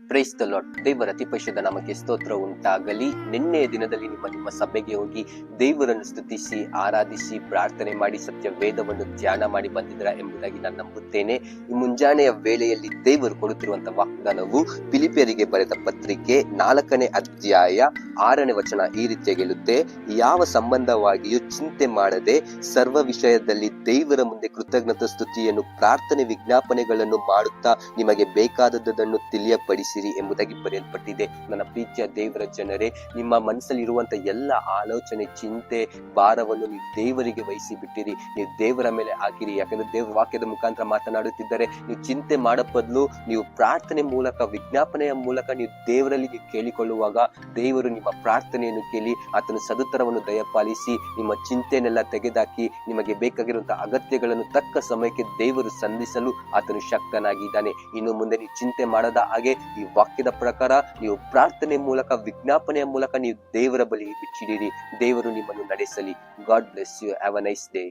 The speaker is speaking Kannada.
Praise the lord. ದೇವರ ಅತಿ ಪರಿಶುದ್ಧ ನಾಮಕ್ಕೆ ಸ್ತೋತ್ರ ಉಂಟಾಗಲಿ. ನಿನ್ನೆಯ ದಿನದಲ್ಲಿ ನಿಮ್ಮ ಸಭೆಗೆ ಹೋಗಿ ದೇವರನ್ನು ಸ್ತುತಿಸಿ ಆರಾಧಿಸಿ ಪ್ರಾರ್ಥನೆ ಮಾಡಿ ಸತ್ಯ ವೇದವನ್ನು ಧ್ಯಾನ ಮಾಡಿ ಬಂದಿದ್ದೀರಾ ಎಂಬುದಾಗಿ ನಾನು ನಂಬುತ್ತೇನೆ. ಈ ಮುಂಜಾನೆಯ ವೇಳೆಯಲ್ಲಿ ದೇವರು ಕೊಡುತ್ತಿರುವಂತಹ ವಾಗ್ದಾನವು ಫಿಲಿಪಿಯರಿಗೆ ಬರೆದ ಪತ್ರಿಕೆ 4ನೇ ಅಧ್ಯಾಯ 6ನೇ ವಚನ ಈ ರೀತಿಯಾಗಿ ಹೇಳುತ್ತೆ, ಯಾವ ಸಂಬಂಧವಾಗಿಯೂ ಚಿಂತೆ ಮಾಡದೆ ಸರ್ವ ವಿಷಯದಲ್ಲಿ ದೇವರ ಮುಂದೆ ಕೃತಜ್ಞತಾ ಸ್ತುತಿಯನ್ನು ಪ್ರಾರ್ಥನೆ ವಿಜ್ಞಾಪನೆಗಳನ್ನು ಮಾಡುತ್ತಾ ನಿಮಗೆ ಬೇಕಾದದ್ದನ್ನು ತಿಳಿಯಪಡಿಸಿರಿ ಎಂಬುದಾಗಿ ಬರೆಯಲ್ಪಟ್ಟಿದೆ. ನನ್ನ ಪ್ರೀತಿಯ ದೇವರ ಜನರೇ, ನಿಮ್ಮ ಮನಸ್ಸಲ್ಲಿ ಇರುವಂತಹ ಎಲ್ಲ ಆಲೋಚನೆ, ಚಿಂತೆ, ಭಾರವನ್ನು ನೀವು ದೇವರಿಗೆ ವಹಿಸಿ ಬಿಟ್ಟಿರಿ. ನೀವು ದೇವರ ಮೇಲೆ ಹಾಕಿರಿ. ಯಾಕಂದ್ರೆ ದೇವರ ವಾಕ್ಯದ ಮುಖಾಂತರ ಮಾತನಾಡುತ್ತಿದ್ದಾರೆ. ನೀವು ಚಿಂತೆ ಮಾಡೋ ಬದಲು ನೀವು ಪ್ರಾರ್ಥನೆ ಮೂಲಕ, ವಿಜ್ಞಾಪನೆಯ ಮೂಲಕ ನೀವು ದೇವರಲ್ಲಿ ನೀವು ಕೇಳಿಕೊಳ್ಳುವಾಗ ದೇವರು ನಿಮ್ಮ ಪ್ರಾರ್ಥನೆಯನ್ನು ಕೇಳಿ ಆತನ ಸದುತ್ತರವನ್ನು ದಯಪಾಲಿಸಿ ನಿಮ್ಮ ಚಿಂತೆನೆಲ್ಲ ತೆಗೆದಾಕಿ ನಿಮಗೆ ಬೇಕಾಗಿರುವಂತಹ ಅಗತ್ಯಗಳನ್ನು ತಕ್ಕ ಸಮಯಕ್ಕೆ ದೇವರು ಸಂಧಿಸಲು ಆತನು ಶಕ್ತನಾಗಿದ್ದಾನೆ. ಇನ್ನು ಮುಂದೆ ನೀವು ಚಿಂತೆ ಮಾಡದ ಹಾಗೆ ಈ ವಾಕ್ಯದ ಪ್ರಕಾರ ನೀವು ಪ್ರಾರ್ಥನೆ ಮೂಲಕ, ವಿಜ್ಞಾಪನೆಯ ಮೂಲಕ ನೀವು ದೇವರ ಬಳಿ ಬಿಚ್ಚಿಡಿರಿ. ದೇವರು ನಿಮ್ಮನ್ನು ನಡೆಸಲಿ. God bless you. Have a nice day.